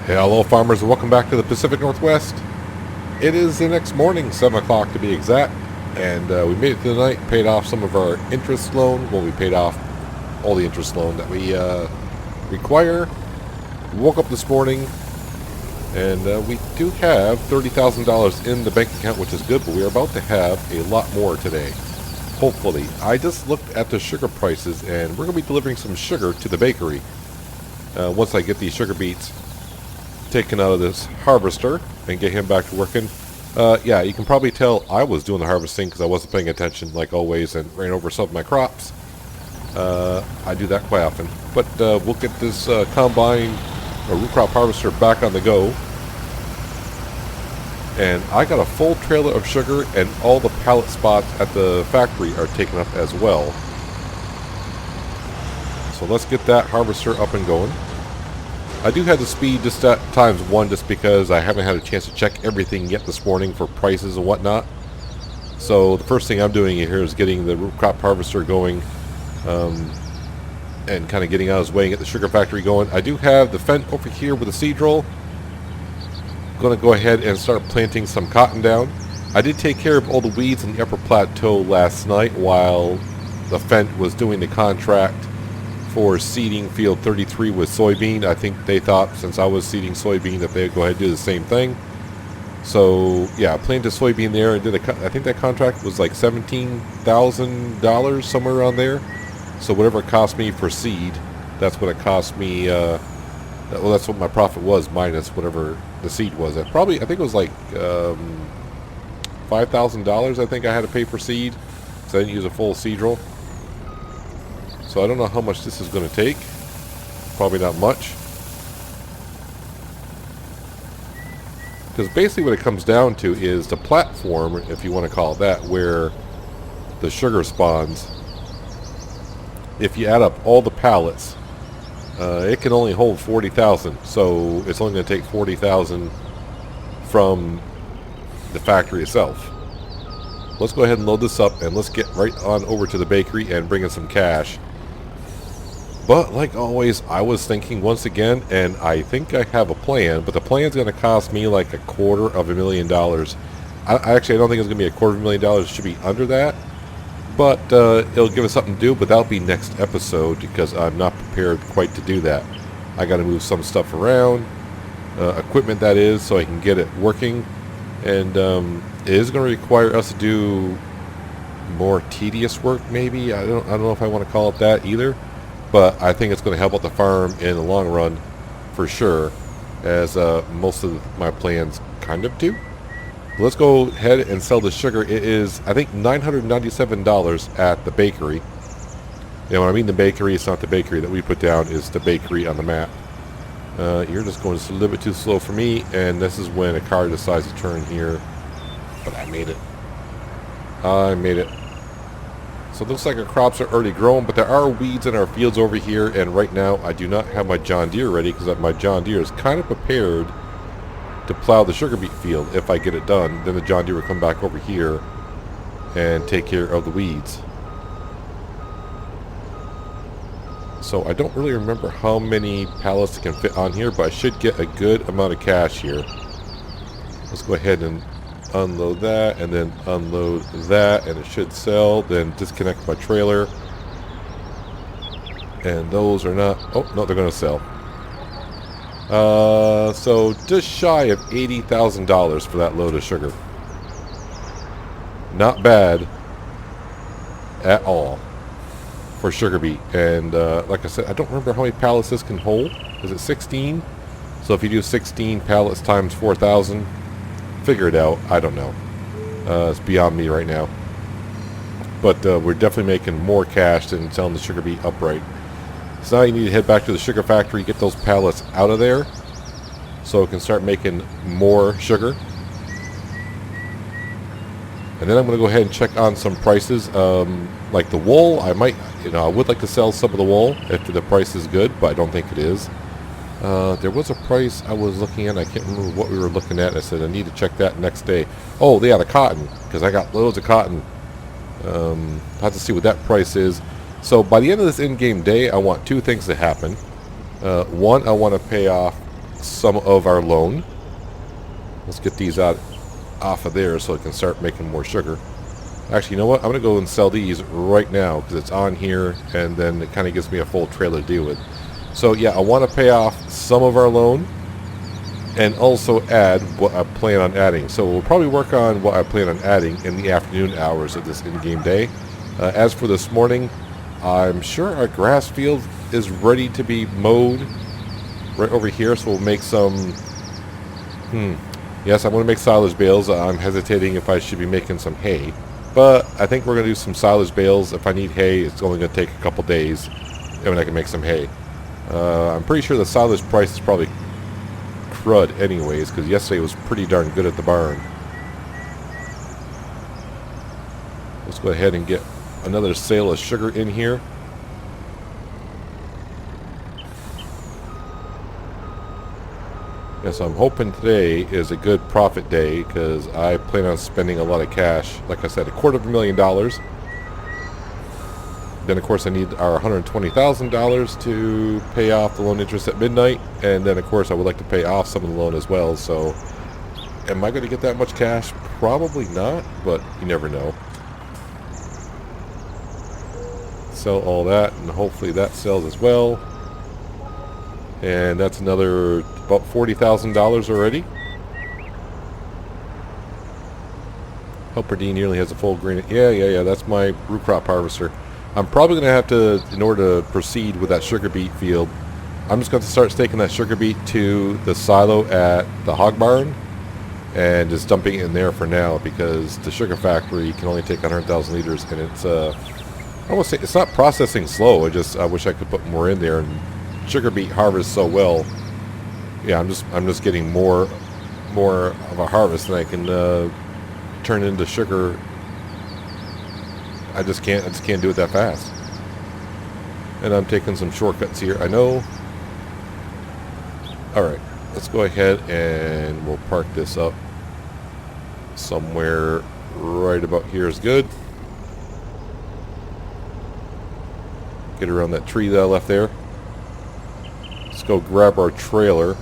Hello farmers and welcome back to the Pacific Northwest. It is the next morning, 7 o'clock to be exact, and we made it through the night, paid off some of our interest loan. Well, we paid off all the interest loan that we require. We woke up this morning and we do have $30,000 in the bank account, which is good, but we are about to have a lot more today. Hopefully. I just looked at the sugar prices and we're going to be delivering some sugar to the bakery once I get these sugar beets taken out of this harvester and get him back to working. Yeah, you can probably tell I was doing the harvesting because I wasn't paying attention like always and ran over some of my crops. I do that quite often. But we'll get this combine or root crop harvester back on the go. And I got a full trailer of sugar and all the pallet spots at the factory are taken up as well. So let's get that harvester up and going. I do have the speed just at ×1 just because I haven't had a chance to check everything yet this morning for prices and whatnot. So the first thing I'm doing here is getting the root crop harvester going and kind of getting out of his way and get the sugar factory going. I do have the fence over here with the seed drill. Going to go ahead and start planting some cotton down. I did take care of all the weeds in the upper plateau last night while the fence was doing the contract for seeding field 33 with soybean. I think they thought since I was seeding soybean that they would go ahead and do the same thing. So yeah, I planted soybean there and did I think that contract was like $17,000 somewhere around there. So whatever it cost me for seed, that's what it cost me. Well, that's what my profit was minus whatever the seed was. I think it was like $5,000. I think I had to pay for seed, so I didn't use a full seed roll. So I don't know how much this is going to take. Probably not much. Because basically what it comes down to is the platform, if you want to call it that, where the sugar spawns. If you add up all the pallets, it can only hold 40,000. So it's only going to take 40,000 from the factory itself. Let's go ahead and load this up and let's get right on over to the bakery and bring in some cash. But like always, I was thinking once again, and I think I have a plan, but the plan's going to cost me like $250,000. Actually, I don't think it's going to be $250,000. It should be under that. But it'll give us something to do, but that'll be next episode because I'm not prepared quite to do that. I got to move some stuff around, equipment that is, so I can get it working. And it is going to require us to do more tedious work, maybe. I don't know if I want to call it that either. But I think it's going to help out the farm in the long run, for sure, as most of my plans kind of do. Let's go ahead and sell the sugar. It is, I think, $997 at the bakery. And when I mean the bakery, it's not the bakery that we put down, it's the bakery on the map. You're just going just a little bit too slow for me, and this is when a car decides to turn here. But I made it. I made it. So it looks like our crops are already grown, but there are weeds in our fields over here, and right now I do not have my John Deere ready because my John Deere is kind of prepared to plow the sugar beet field. If I get it done, then the John Deere will come back over here and take care of the weeds. So I don't really remember how many pallets can fit on here, but I should get a good amount of cash here. Let's go ahead and unload that and then unload that, and it should sell. Then disconnect my trailer, and those are not, oh no, they're going to sell. So just shy of $80,000 for that load of sugar. Not bad at all for sugar beet. And like I said, I don't remember how many pallets this can hold. Is it 16? So if you do 16 pallets times 4,000, figure it out. I don't know. It's beyond me right now. But we're definitely making more cash than selling the sugar beet upright. So now you need to head back to the sugar factory, get those pallets out of there so it can start making more sugar. And then I'm going to go ahead and check on some prices. Like the wool, I would like to sell some of the wool if the price is good, but I don't think it is. There was a price I was looking at. I can't remember what we were looking at. I said I need to check that next day. Oh, yeah, the cotton, because I got loads of cotton. I have to see what that price is. So by the end of this in-game day, I want two things to happen. One, I want to pay off some of our loan. Let's get these out off of there so it can start making more sugar. Actually, you know what? I'm going to go and sell these right now because it's on here, and then it kind of gives me a full trailer to deal with. So yeah, I want to pay off some of our loan and also add what I plan on adding. So we'll probably work on what I plan on adding in the afternoon hours of this in-game day. As for this morning, I'm sure our grass field is ready to be mowed right over here, so we'll make some... Yes, I'm going to make silage bales. I'm hesitating if I should be making some hay. But I think we're going to do some silage bales. If I need hay, it's only going to take a couple days, and then I can make some hay. I'm pretty sure the silage price is probably crud anyways, because yesterday was pretty darn good at the barn. Let's go ahead and get another sale of sugar in here. Yes, I'm hoping today is a good profit day because I plan on spending a lot of cash. Like I said, $250,000. Then, of course, I need our $120,000 to pay off the loan interest at midnight. And then, of course, I would like to pay off some of the loan as well. So, am I going to get that much cash? Probably not, but you never know. Sell all that, and hopefully that sells as well. And that's another about $40,000 already. Helper D nearly has a full grain. Yeah, that's my root crop harvester. I'm probably going to have to, in order to proceed with that sugar beet field, I'm just going to start staking that sugar beet to the silo at the hog barn and just dumping it in there for now, because the sugar factory can only take 100,000 liters, and it's I won't say it's not processing slow. I wish I could put more in there. And sugar beet harvests so well. Yeah, I'm just getting more of a harvest than I can turn into sugar. I just can't do it that fast. And I'm taking some shortcuts here, I know. Alright, let's go ahead and we'll park this up somewhere right about here is good. Get around that tree that I left there. Let's go grab our trailer.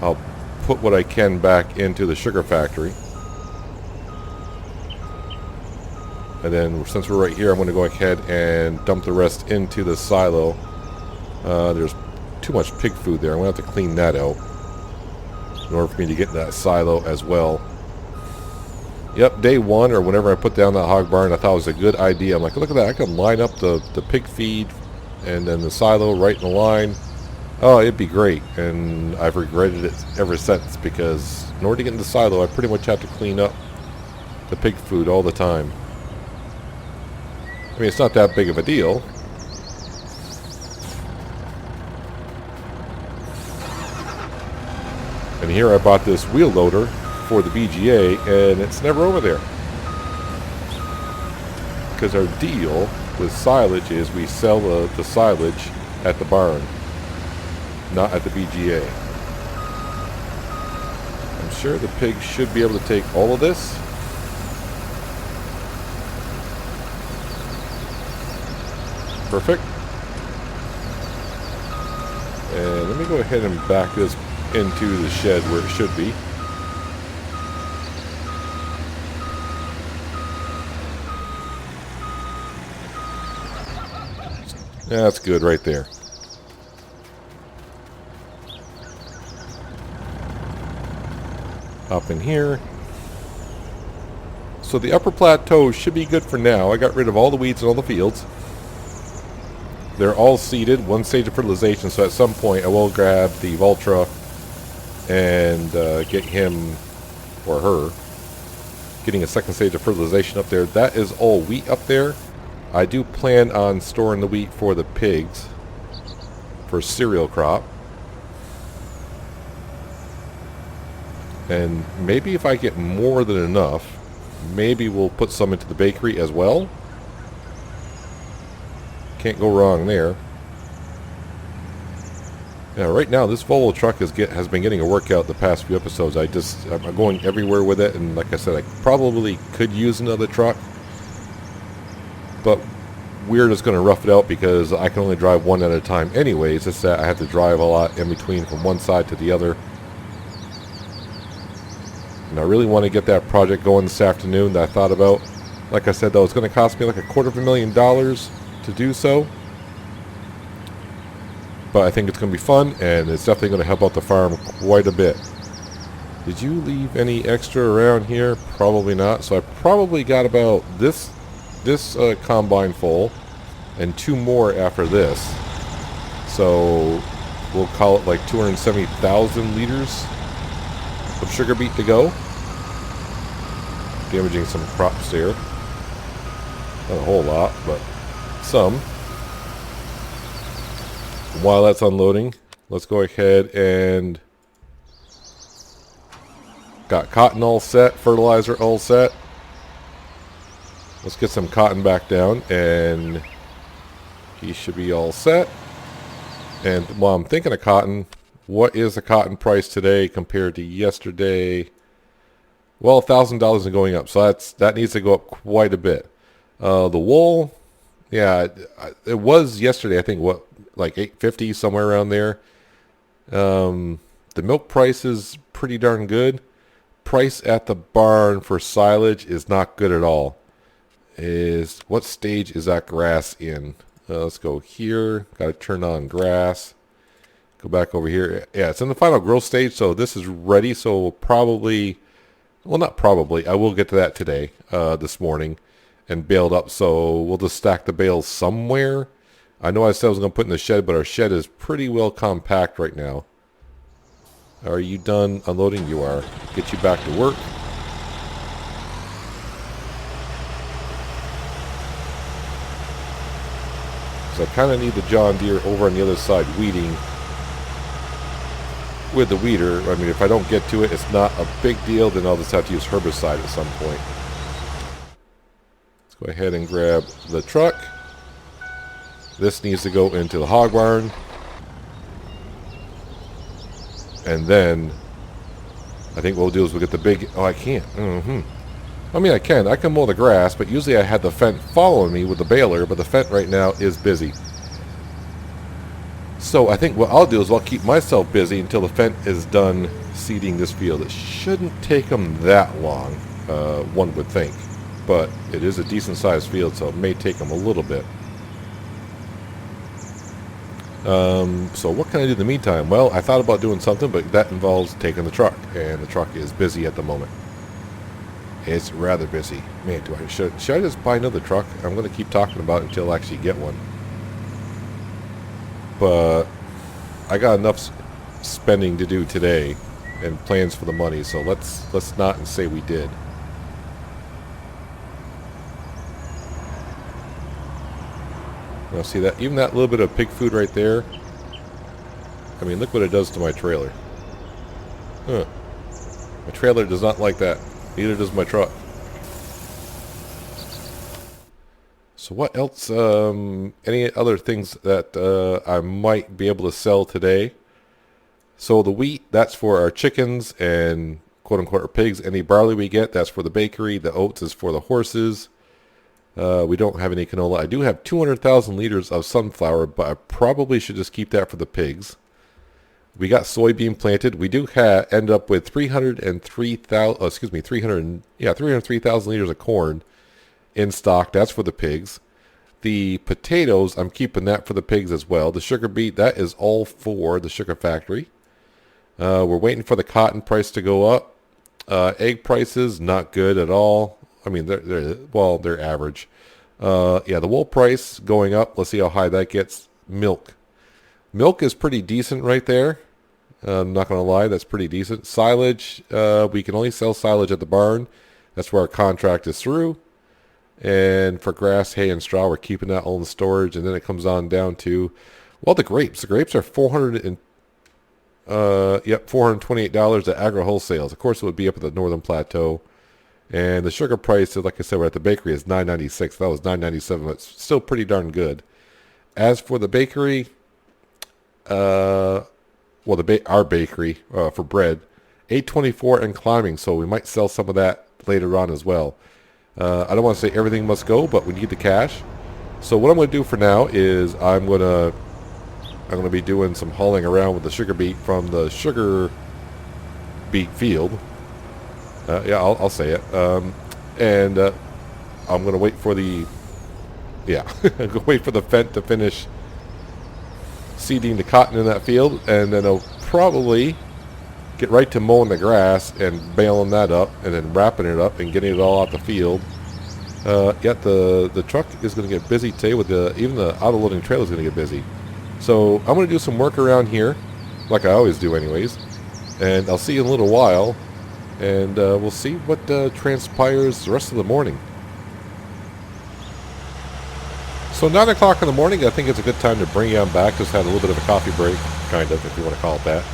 I'll put what I can back into the sugar factory. And then, since we're right here, I'm going to go ahead and dump the rest into the silo. There's too much pig food there. I'm going to have to clean that out in order for me to get in that silo as well. Yep, day one, or whenever I put down that hog barn, I thought it was a good idea. I'm like, look at that. I can line up the pig feed and then the silo right in the line. Oh, it'd be great. And I've regretted it ever since, because in order to get in the silo, I pretty much have to clean up the pig food all the time. I mean, it's not that big of a deal. And here I bought this wheel loader for the BGA, and it's never over there. Because our deal with silage is we sell the silage at the barn, not at the BGA. I'm sure the pigs should be able to take all of this. Perfect. And let me go ahead and back this into the shed where it should be. That's good right there. Up in here. So the upper plateau should be good for now. I got rid of all the weeds in all the fields. They're all seeded, one stage of fertilization, so at some point I will grab the Voltra and get him or her getting a second stage of fertilization up there. That is all wheat up there. I do plan on storing the wheat for the pigs for cereal crop. And maybe if I get more than enough, maybe we'll put some into the bakery as well. Can't go wrong there. Yeah, right now this Volvo truck has been getting a workout the past few episodes. I'm going everywhere with it, and like I said, I probably could use another truck. But we're just going to rough it out because I can only drive one at a time anyways. It's that I have to drive a lot in between from one side to the other. And I really want to get that project going this afternoon that I thought about. Like I said, though, it's going to cost me like $250,000 to do so. But I think it's going to be fun, and it's definitely going to help out the farm quite a bit. Did you leave any extra around here? Probably not. So I probably got about this combine full and 2 more after this. So we'll call it like 270,000 liters of sugar beet to go. Damaging some crops there. Not a whole lot, but some. While that's unloading, let's go ahead and got cotton all set, fertilizer all set. Let's get some cotton back down, and he should be all set. And while I'm thinking of cotton, what is the cotton price today compared to yesterday? Well, $1,000 is going up, so that needs to go up quite a bit. The wool, yeah, it was yesterday, I think, what, like $8.50, somewhere around there. The milk price is pretty darn good. Price at the barn for silage is not good at all. What stage is that grass in? Let's go here. Got to turn on grass. Go back over here. Yeah, it's in the final growth stage, so this is ready. So we'll probably, well, not probably, I will get to that today, this morning, and baled up. So we'll just stack the bales somewhere. I know I said I was going to put in the shed, but our shed is pretty well compact right now. Are you done unloading? You are. Get you back to work. So I kind of need the John Deere over on the other side weeding with the weeder. I mean, if I don't get to it, it's not a big deal. Then I'll just have to use herbicide at some point. Let's go ahead and grab the truck. This needs to go into the hog barn. And then I think what we'll do is we'll get the big... Oh, I can't. I mean, I can mow the grass, but usually I had the Fent following me with the baler, but the Fent right now is busy. So I think what I'll do is I'll keep myself busy until the Fent is done seeding this field. It shouldn't take them that long, one would think. But it is a decent sized field, so it may take them a little bit. So what can I do in the meantime? Well, I thought about doing something, but that involves taking the truck, and the truck is busy at the moment. It's rather busy. Man, should I just buy another truck? I'm going to keep talking about it until I actually get one. But I got enough spending to do today and plans for the money, so let's not say we did. Now see that, even that little bit of pig food right there, I mean, look what it does to my trailer. My trailer does not like that. Neither does my truck. So what else, any other things that I might be able to sell today? So the wheat, that's for our chickens and quote-unquote our pigs. Any barley we get, that's for the bakery. The oats is for the horses. We don't have any canola. I do have 200,000 liters of sunflower, but I probably should just keep that for the pigs. We got soybean planted. We do end up with 303,000 liters of corn in stock. That's for the pigs. The potatoes, I'm keeping that for the pigs as well. The sugar beet, that is all for the sugar factory. We're waiting for the cotton price to go up. Egg prices, not good at all. I mean, they're average. Yeah, the wool price going up. Let's see how high that gets. Milk is pretty decent right there. I'm not going to lie, that's pretty decent. Silage, we can only sell silage at the barn. That's where our contract is through. And for grass, hay, and straw, we're keeping that all in storage. And then it comes on down to, well, the grapes. The grapes are $428 at agro wholesales. Of course, it would be up at the Northern Plateau. And the sugar price, like I said, we're at the bakery, is $9.96. That was $9.97. But it's still pretty darn good. As for the bakery, our bakery for bread, $8.24 and climbing. So we might sell some of that later on as well. I don't want to say everything must go, but we need the cash. So what I'm going to do for now is I'm going to be doing some hauling around with the sugar beet from the sugar beet field. Yeah, I'll say it. And I'm going to wait for the I'm going to wait for the Fent to finish seeding the cotton in that field, and then I'll probably get right to mowing the grass and baling that up, and then wrapping it up and getting it all out the field. Yet the truck is going to get busy today with even the auto-loading trailer is going to get busy. So I'm going to do some work around here, like I always do anyways, and I'll see you in a little while, and we'll see what transpires the rest of the morning. So 9 o'clock in the morning, I think it's a good time to bring you on back. Just had a little bit of a coffee break, kind of, if you want to call it that.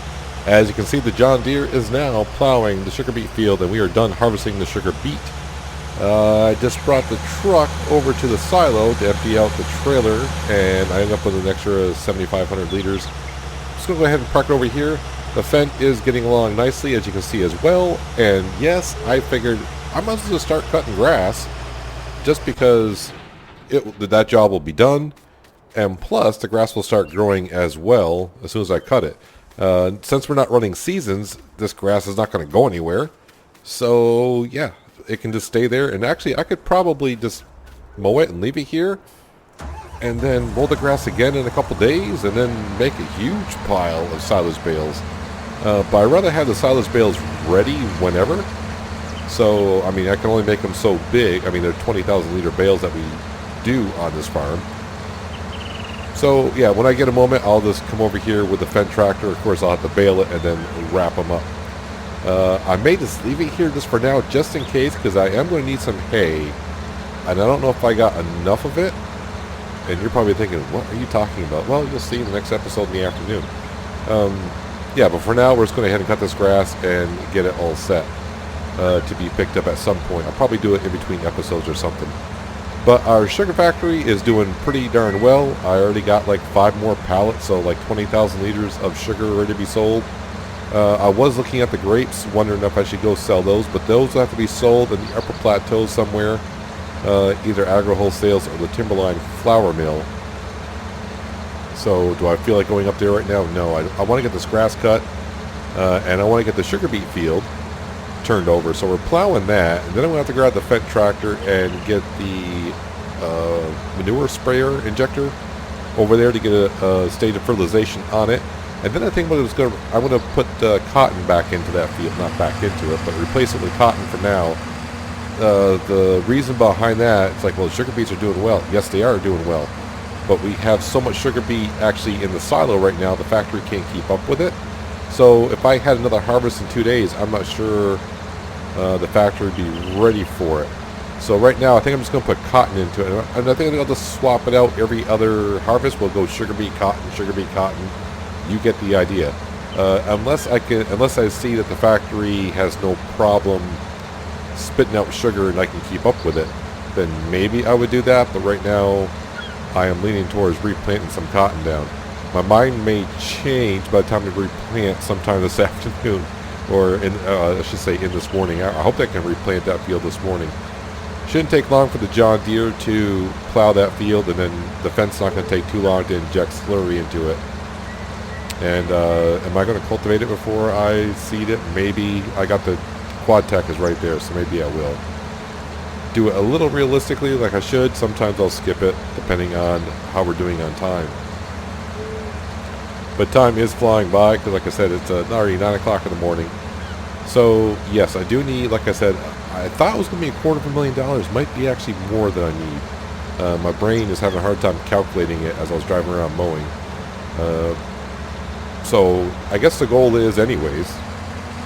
As you can see, the John Deere is now plowing the sugar beet field, and we are done harvesting the sugar beet. I just brought the truck over to the silo to empty out the trailer, and I ended up with an extra 7,500 liters. Just going to go ahead and park it over here. The Fent is getting along nicely, as you can see as well. And yes, I figured I might as well start cutting grass, just because that job will be done, and plus the grass will start growing as well as soon as I cut it. Since we're not running seasons, this grass is not going to go anywhere, so yeah, it can just stay there. And actually I could probably just mow it and leave it here, and then mow the grass again in a couple days, and then make a huge pile of silage bales. But I'd rather have the silage bales ready whenever. So I mean, I can only make them so big. I mean, they're 20,000 liter bales that we do on this farm. So yeah, when I get a moment, I'll just come over here with the Fent tractor. Of course, I'll have to bale it and then wrap them up. I may just leave it here just for now, just in case, because I am going to need some hay, and I don't know if I got enough of it. And you're probably thinking, what are you talking about? Well, you'll see in the next episode in the afternoon. Yeah, but for now, we're just going to go ahead and cut this grass and get it all set to be picked up at some point. I'll probably do it in between episodes or something. But our sugar factory is doing pretty darn well. I already got like 5 more pallets, so like 20,000 liters of sugar ready to be sold. I was looking at the grapes, wondering if I should go sell those, but those will have to be sold in the upper plateau somewhere, either Agro Wholesales or the Timberline Flour Mill. So do I feel like going up there right now? No, I want to get this grass cut, and I want to get the sugar beet field turned over. So we're plowing that, and then I'm going to have to grab the Fent tractor and get the manure sprayer injector over there to get a stage of fertilization on it. And then I think I'm going to put cotton back into that field, not back into it, but replace it with cotton for now. The reason behind that, it's like, well, sugar beets are doing well. Yes, they are doing well, but we have so much sugar beet actually in the silo right now, the factory can't keep up with it. So if I had another harvest in 2 days, I'm not sure the factory would be ready for it. So right now, I think I'm just going to put cotton into it, and I think I'll just swap it out every other harvest. We'll go sugar beet, cotton. You get the idea. Unless I see that the factory has no problem spitting out sugar and I can keep up with it, then maybe I would do that. But right now, I am leaning towards replanting some cotton down. My mind may change by the time we replant sometime this afternoon, or I should say in this morning. I hope I can replant that field this morning. Shouldn't take long for the John Deere to plow that field, and then the Fent's not going to take too long to inject slurry into it. And am I going to cultivate it before I seed it? Maybe. I got the Quad Tech is right there, so maybe I will. Do it a little realistically like I should. Sometimes I'll skip it depending on how we're doing on time. But time is flying by because, like I said, it's already 9 o'clock in the morning. So yes, I do need, like I said, I thought it was going to be $250,000. Might be actually more than I need. My brain is having a hard time calculating it as I was driving around mowing. So I guess the goal is, anyways,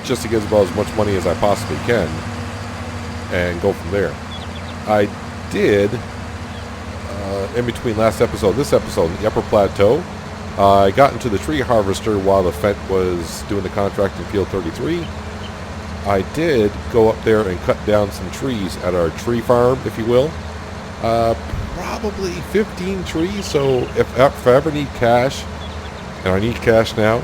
just to get about as much money as I possibly can and go from there. I did, in between last episode and this episode, in the upper plateau, I got into the tree harvester while the Fent was doing the contract in Field 33. I did go up there and cut down some trees at our tree farm, if you will. Probably 15 trees, so if I ever need cash, and I need cash now,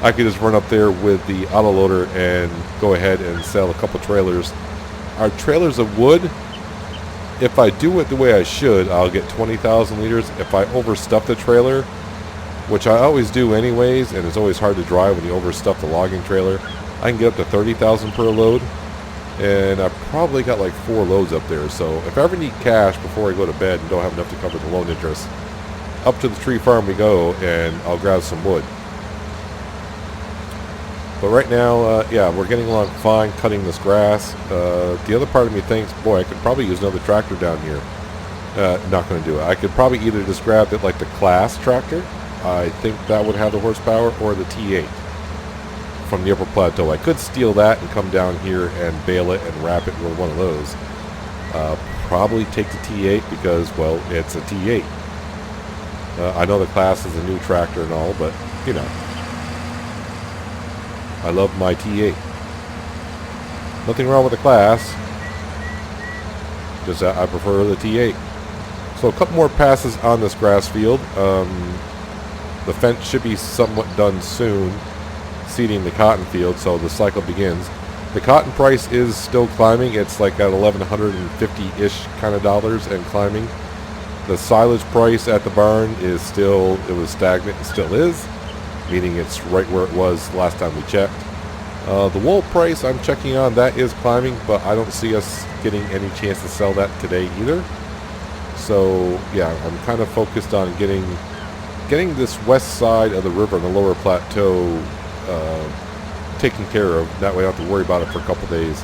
I could just run up there with the autoloader and go ahead and sell a couple trailers. Our trailers of wood, if I do it the way I should, I'll get 20,000 liters. If I overstuff the trailer, which I always do anyways, and it's always hard to drive when you overstuff the logging trailer, I can get up to 30,000 per load. And I probably got like 4 loads up there. So if I ever need cash before I go to bed and don't have enough to cover the loan interest, up to the tree farm we go, and I'll grab some wood. But right now, yeah, we're getting along fine cutting this grass. The other part of me thinks, boy, I could probably use another tractor down here. Not going to do it. I could probably either just grab it like the Class tractor. I think that would have the horsepower, or the T8 from the upper plateau. I could steal that and come down here and bale it and wrap it with one of those. Probably take the T8 because, well, it's a T8. I know the Class is a new tractor and all, but, you know, I love my T8. Nothing wrong with the Class. Just I prefer the T8. So a couple more passes on this grass field. The fence should be somewhat done soon, seeding the cotton field, so the cycle begins. The cotton price is still climbing. It's like at $1,150-ish kind of dollars and climbing. The silage price at the barn is still, it was stagnant and still is, meaning it's right where it was last time we checked. The wool price I'm checking on, that is climbing, but I don't see us getting any chance to sell that today either. So yeah, I'm kind of focused on getting this west side of the river, the lower plateau, taken care of. That way I don't have to worry about it for a couple days.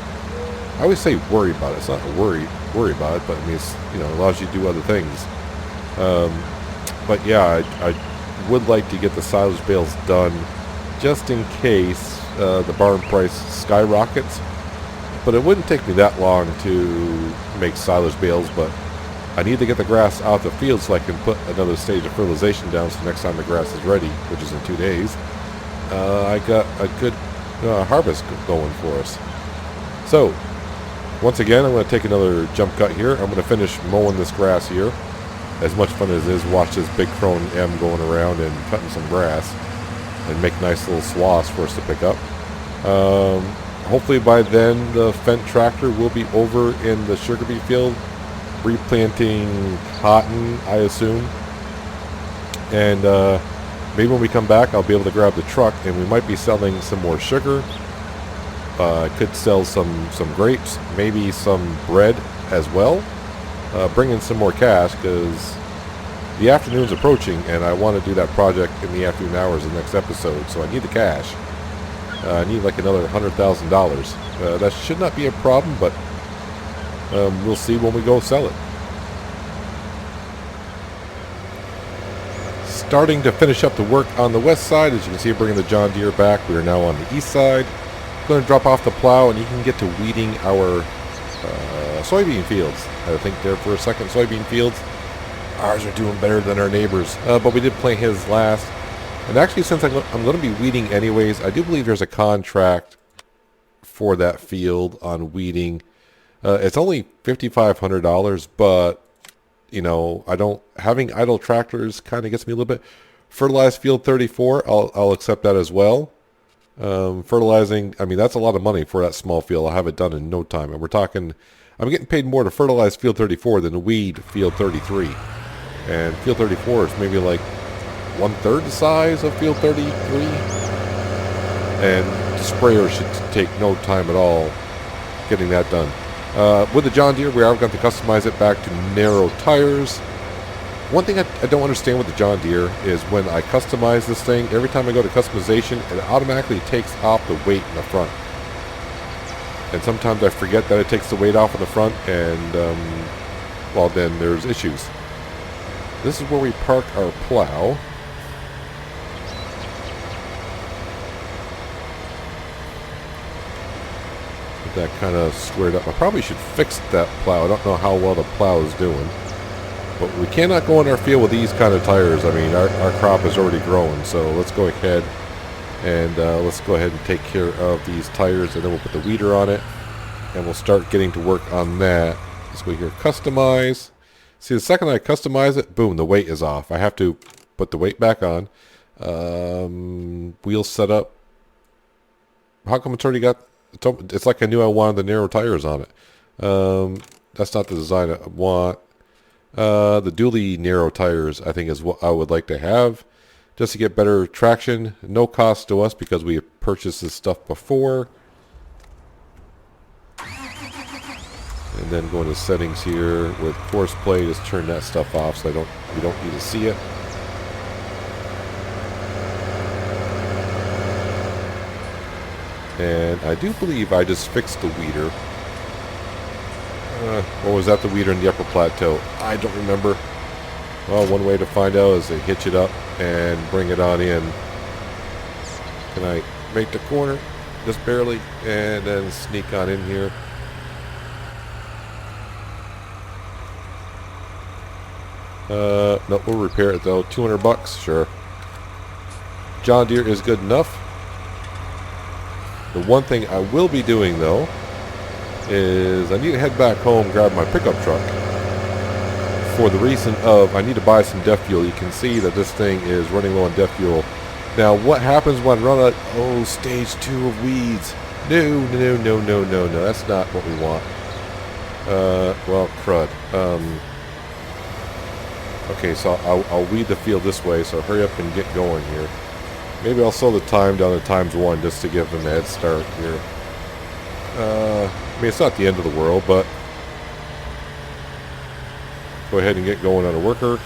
I always say worry about it. It's not a worry about it, but I mean, it's, you know, it allows you to do other things. But yeah, I would like to get the silage bales done just in case the barn price skyrockets. But it wouldn't take me that long to make silage bales, but I need to get the grass out the field so I can put another stage of fertilization down, so next time the grass is ready, which is in 2 days, I got a good harvest going for us. So once again, I'm going to take another jump cut here. I'm going to finish mowing this grass here. As much fun as it is, watch this big crone M going around and cutting some grass and make nice little swaths for us to pick up. Hopefully by then the Fendt tractor will be over in the sugar beet field replanting cotton, I assume. And maybe when we come back I'll be able to grab the truck, and we might be selling some more sugar. I could sell some grapes, maybe some bread as well. Bring in some more cash, because the afternoon's approaching and I want to do that project in the afternoon hours of the next episode, so I need the cash. I need like another $100,000. That should not be a problem, but we'll see when we go sell it. Starting to finish up the work on the west side. As you can see, bringing the John Deere back. We are now on the east side. Going to drop off the plow, and you can get to weeding our soybean fields. I think there for a second, soybean fields. Ours are doing better than our neighbors, but we did plant his last. And actually, since I'm going to be weeding anyways, I do believe there's a contract for that field on weeding. It's only $5,500, but you know, having idle tractors kind of gets me a little bit. Fertilized field 34, I'll accept that as well. Fertilizing, I mean, that's a lot of money for that small field. I'll have it done in no time. And we're talking, I'm getting paid more to fertilize field 34 than to weed field 33. And field 34 is maybe like 1/3 the size of field 33. And the sprayer should take no time at all getting that done. With the John Deere, we are going to customize it back to narrow tires. One thing I don't understand with the John Deere is when I customize this thing, every time I go to customization, it automatically takes off the weight in the front. And sometimes I forget that it takes the weight off in the front, and, well, then there's issues. This is where we park our plow. Get that kind of squared up. I probably should fix that plow. I don't know how well the plow is doing. But we cannot go in our field with these kind of tires. I mean, our crop is already growing, so let's go ahead and take care of these tires, and then we'll put the weeder on it, and we'll start getting to work on that. Let's go here, customize. See, the second I customize it, boom, the weight is off. I have to put the weight back on. Wheel setup. How come it's already got... It's like I knew I wanted the narrow tires on it. That's not the design I want. The dually narrow tires, I think, is what I would like to have, just to get better traction. No cost to us because we have purchased this stuff before. And then go into settings here with force play. Just turn that stuff off so you don't need to see it. And I do believe I just fixed the weeder. Or was that the weeder in the upper plateau? I don't remember. Well, one way to find out is to hitch it up and bring it on in. Can I make the corner? Just barely. And then sneak on in here. No, we'll repair it though. $200, sure. John Deere is good enough. The one thing I will be doing though is I need to head back home, grab my pickup truck. For the reason of I need to buy some DEF fuel. You can see that this thing is running low on DEF fuel. Now, what happens when I run out? Oh, stage 2 of weeds. No. That's not what we want. Well, crud. Okay, so I'll weed the field this way, so hurry up and get going here. Maybe I'll slow the time down to ×1 just to give them a head start here. I mean, it's not the end of the world, but go ahead and get going on a worker.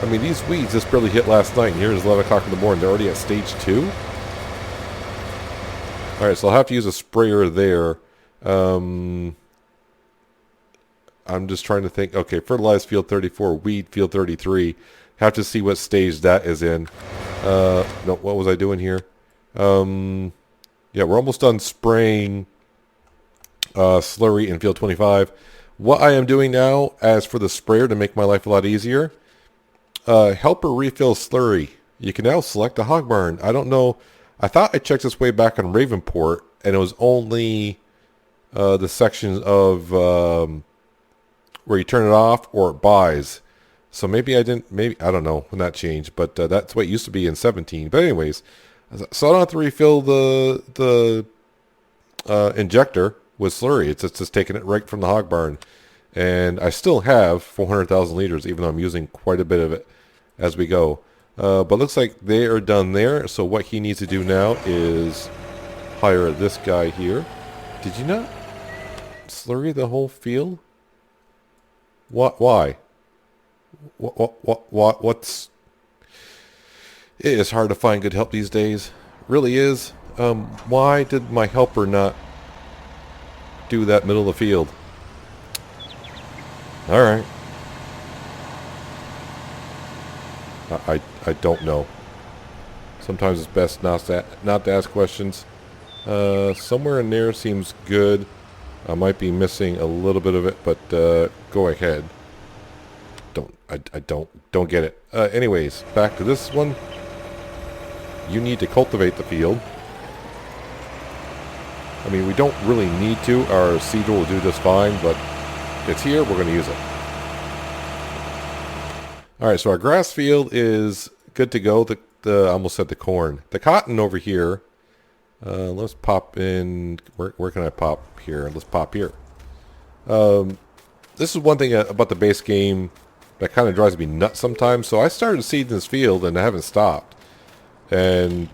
I mean, these weeds just barely hit last night, and here it's 11 o'clock in the morning. They're already at stage 2. Alright, so I'll have to use a sprayer there. I'm just trying to think. Okay, fertilize field 34, weed field 33. Have to see what stage that is in. No, what was I doing here? Yeah, we're almost done spraying slurry in field 25. What I am doing now, as for the sprayer to make my life a lot easier, helper refill slurry. You can now select a hog barn. I don't know. I thought I checked this way back on Ravenport, and it was only the sections of where you turn it off or it buys. So maybe I didn't, I don't know when that changed, but that's what it used to be in 17. But anyways, so I don't have to refill the injector with slurry. It's just taking it right from the hog barn. And I still have 400,000 liters, even though I'm using quite a bit of it as we go. But looks like they are done there. So what he needs to do now is hire this guy here. Did you not slurry the whole field? What? Why? What's... It is hard to find good help these days. Really is. Why did my helper not do that middle of the field? Alright. I don't know. Sometimes it's best not to ask questions. Somewhere in there seems good. I might be missing a little bit of it, but go ahead. I don't get it. Anyways, back to this one. You need to cultivate the field. I mean, we don't really need to. Our seed will do just fine, but it's here. We're going to use it. All right, so our grass field is good to go. I almost said the corn. The cotton over here. Let's pop in. Where can I pop here? Let's pop here. This is one thing about the base game that kind of drives me nuts sometimes. So I started seeding this field and I haven't stopped. And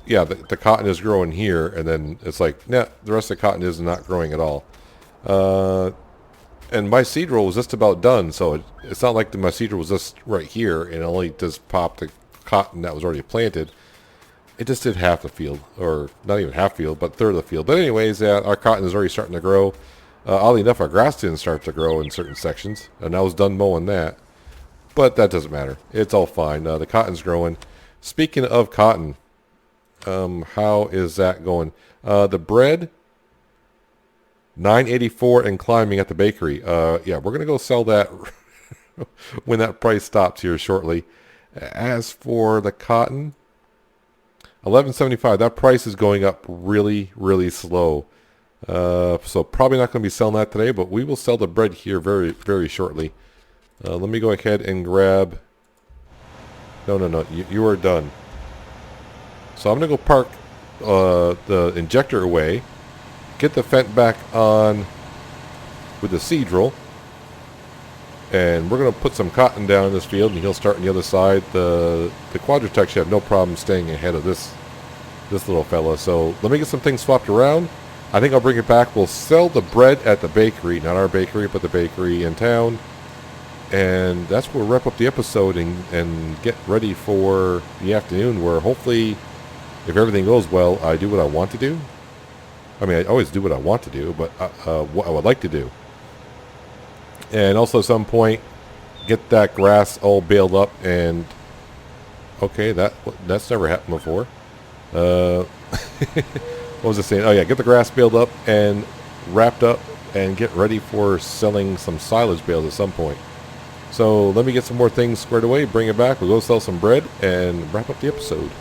yeah, the cotton is growing here, and then it's like, nah, the rest of the cotton is not growing at all. And my seed roll was just about done, so it's not like my seed roll was just right here and it only just popped the cotton that was already planted. It just did half the field, or not even half field, but third of the field. But anyways, our cotton is already starting to grow. Oddly enough, our grass didn't start to grow in certain sections, and I was done mowing that. But that doesn't matter. It's all fine. The cotton's growing. Speaking of cotton, how is that going? The bread, $9.84 and climbing at the bakery. Yeah, we're gonna go sell that when that price stops here shortly. As for the cotton, $11.75. That price is going up really, really slow. So probably not going to be selling that today, but we will sell the bread here very, very shortly. Let me go ahead and grab... No. You are done. So I'm going to go park the injector away, get the fent back on with the seed drill. And we're going to put some cotton down in this field, and he'll start on the other side. The Quadratech should have no problem staying ahead of this little fella. So let me get some things swapped around. I think I'll bring it back. We'll sell the bread at the bakery, not our bakery, but the bakery in town. And that's where we'll wrap up the episode and get ready for the afternoon, where hopefully, if everything goes well, I do what I want to do. I mean, I always do what I want to do, but what I would like to do. And also at some point, get that grass all baled up and... Okay, that's never happened before. What was I saying? Oh yeah, get the grass baled up and wrapped up and get ready for selling some silage bales at some point. So let me get some more things squared away, bring it back, we'll go sell some bread and wrap up the episode.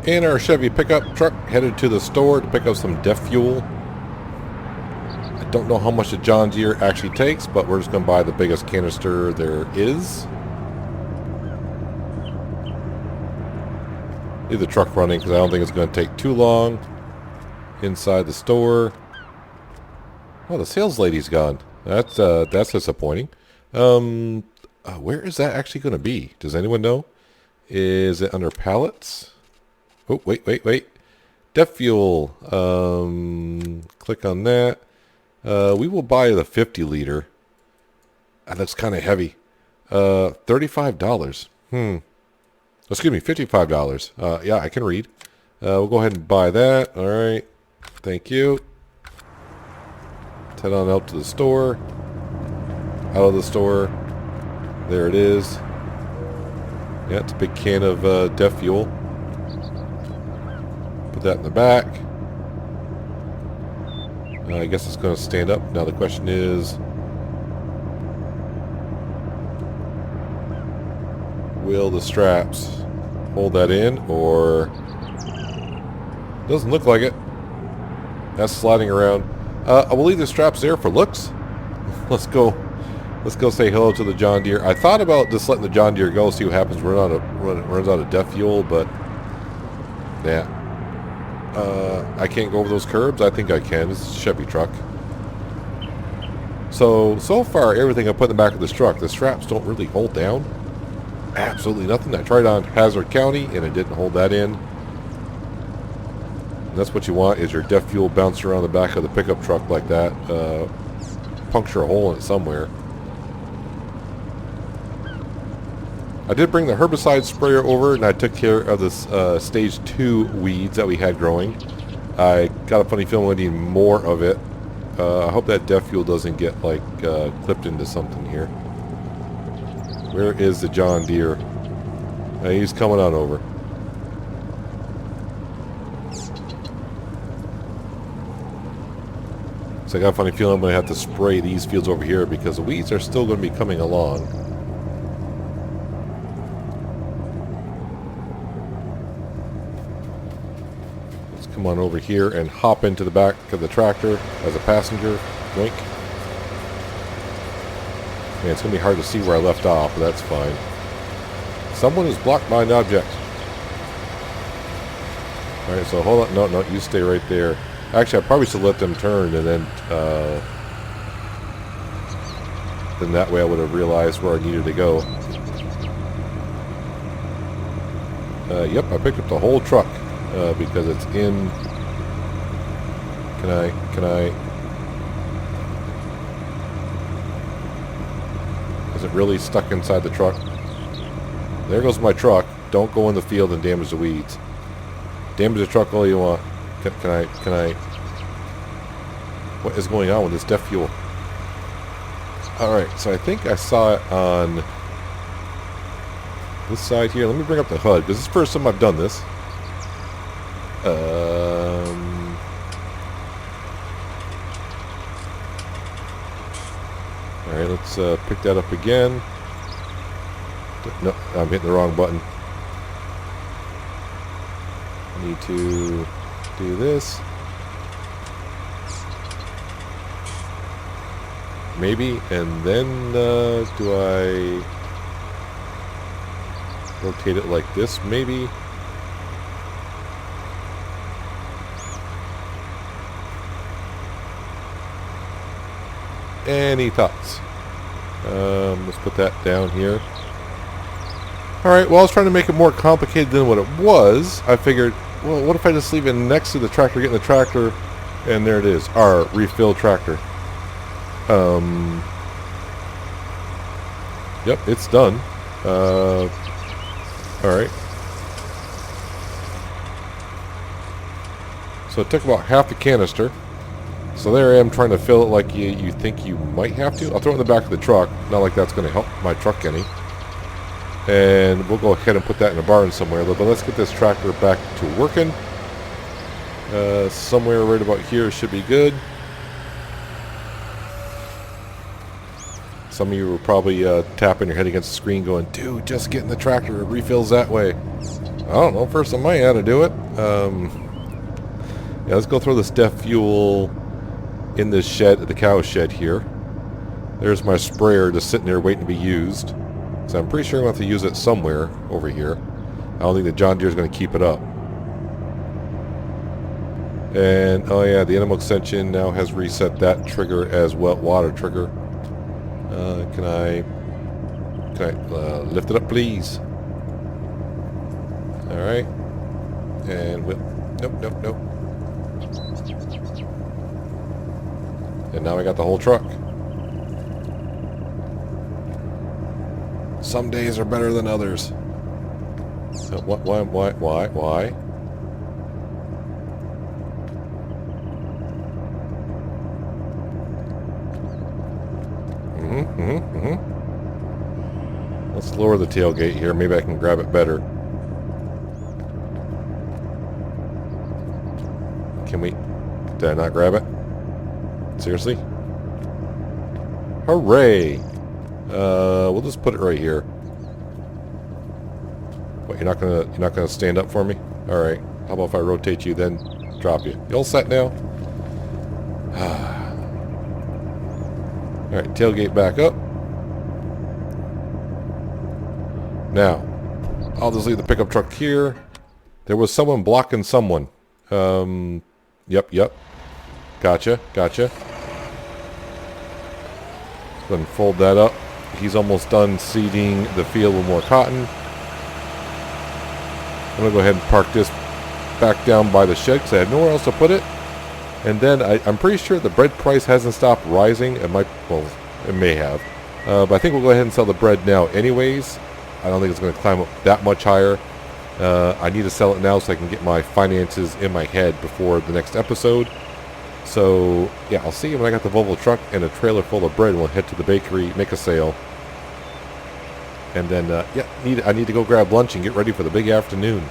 In our Chevy pickup truck, headed to the store to pick up some DEF fuel. I don't know how much the John Deere actually takes, but we're just going to buy the biggest canister there is. Leave the truck running because I don't think it's going to take too long. Inside the store. Oh, the sales lady's gone. That's disappointing. Where is that actually going to be? Does anyone know? Is it under pallets? Oh, wait. DEF fuel. Click on that. We will buy the 50 liter. That looks kind of heavy. $35. Excuse me, $55. Yeah, I can read. We'll go ahead and buy that. All right. Thank you. Head on out to the store. Out of the store. There it is. Yeah, it's a big can of DEF fuel. Put that in the back. I guess it's going to stand up. Now the question is, will the straps hold that in, or doesn't look like it. That's sliding around. I will leave the straps there for looks. Let's go say hello to the John Deere. I thought about just letting the John Deere go, see what happens when it runs out of DEF fuel, but yeah. I can't go over those curbs. I think I can. This is a Chevy truck. So far, everything I put in the back of this truck, the straps don't really hold down. Absolutely nothing. I tried on Hazard County, and it didn't hold that in. And that's what you want, is your DEF fuel bouncing around the back of the pickup truck like that. Puncture a hole in it somewhere. I did bring the herbicide sprayer over, and I took care of this stage 2 weeds that we had growing. I got a funny feeling we need more of it. I hope that DEF fuel doesn't get like clipped into something here. Where is the John Deere? He's coming on over. So I got a funny feeling I'm going to have to spray these fields over here because the weeds are still going to be coming along. Come on over here and hop into the back of the tractor as a passenger. Wink. Man, it's going to be hard to see where I left off, but that's fine. Someone has blocked my object. Alright, so hold on. No, you stay right there. Actually, I probably should let them turn, and then that way I would have realized where I needed to go. Yep, I picked up the whole truck. Because it's in. Can I? Is it really stuck inside the truck? There goes my truck. Don't go in the field and damage the weeds. Damage the truck all you want. Can I? What is going on with this DEF fuel? Alright, so I think I saw it on this side here. Let me bring up the HUD, because this is the first time I've done this. Alright, let's pick that up again. No, I'm hitting the wrong button. I need to do this. Maybe, and then do I rotate it like this, maybe? Any thoughts? Let's put that down here. Alright, well, I was trying to make it more complicated than what it was. I figured, well, what if I just leave it next to the tractor, get in the tractor, and there it is, our refill tractor. Yep, it's done. Alright. So it took about half the canister. So there I am trying to fill it like you think you might have to. I'll throw it in the back of the truck. Not like that's going to help my truck any. And we'll go ahead and put that in a barn somewhere. But let's get this tractor back to working. Somewhere right about here should be good. Some of you were probably tapping your head against the screen going, dude, just get in the tractor. It refills that way. I don't know. First I might have to do it. Yeah, let's go throw this DEF fuel in this shed, the cow shed here. There's my sprayer just sitting there waiting to be used. So I'm pretty sure I'm going to have to use it somewhere over here. I don't think the John Deere is going to keep it up. And, oh yeah, the animal extension now has reset that trigger as wet water trigger. Can I lift it up, please? Alright. And whip. Nope. And now I got the whole truck. Some days are better than others. Why? Let's lower the tailgate here. Maybe I can grab it better. Can we? Did I not grab it? Seriously? Hooray! We'll just put it right here. What, you're not gonna stand up for me? All right. How about if I rotate you, then drop you? You all set now? All right. Tailgate back up. Now, I'll just leave the pickup truck here. There was someone blocking someone. Yep. Gotcha. Then fold that up. He's almost done seeding the field with more cotton. I'm going to go ahead and park this back down by the shed because I have nowhere else to put it. And then I'm pretty sure the bread price hasn't stopped rising. It might, well, it may have. But I think we'll go ahead and sell the bread now anyways. I don't think it's going to climb up that much higher. I need to sell it now so I can get my finances in my head before the next episode. So, yeah, I'll see you when I got the Volvo truck and a trailer full of bread. We'll head to the bakery, make a sale. And then, yeah, I need to go grab lunch and get ready for the big afternoon.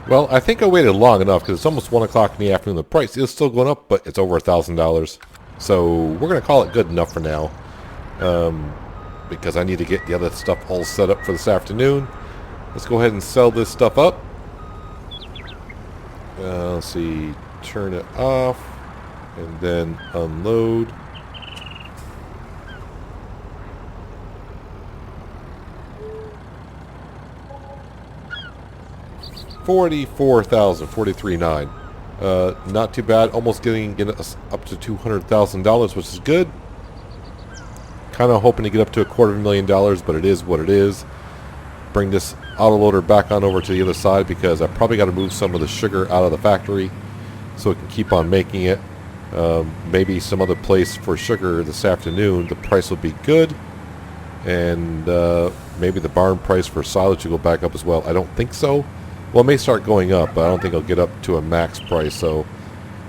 Well, I think I waited long enough because it's almost 1 o'clock in the afternoon. The price is still going up, but it's over $1,000. So we're going to call it good enough for now. Because I need to get the other stuff all set up for this afternoon. Let's go ahead and sell this stuff up. Let's see, turn it off and then unload. $44,043.9. Not too bad. Almost getting us up to $200,000, which is good. Kind of hoping to get up to $250,000, but it is what it is. Bring this autoloader back on over to the other side because I probably got to move some of the sugar out of the factory so it can keep on making it. Maybe some other place for sugar this afternoon. The price will be good, and maybe the barn price for silage will go back up as well. I don't think so. Well, it may start going up, but I don't think it'll get up to a max price. So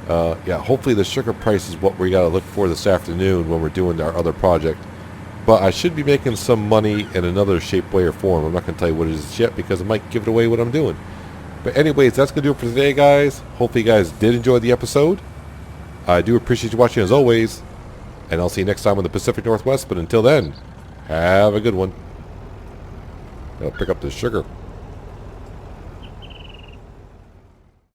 yeah, hopefully the sugar price is what we got to look for this afternoon when we're doing our other project. But I should be making some money in another shape, way, or form. I'm not going to tell you what it is yet because it might give it away what I'm doing. But anyways, that's going to do it for today, guys. Hopefully you guys did enjoy the episode. I do appreciate you watching as always. And I'll see you next time on the Pacific Northwest. But until then, have a good one. I'll pick up this sugar.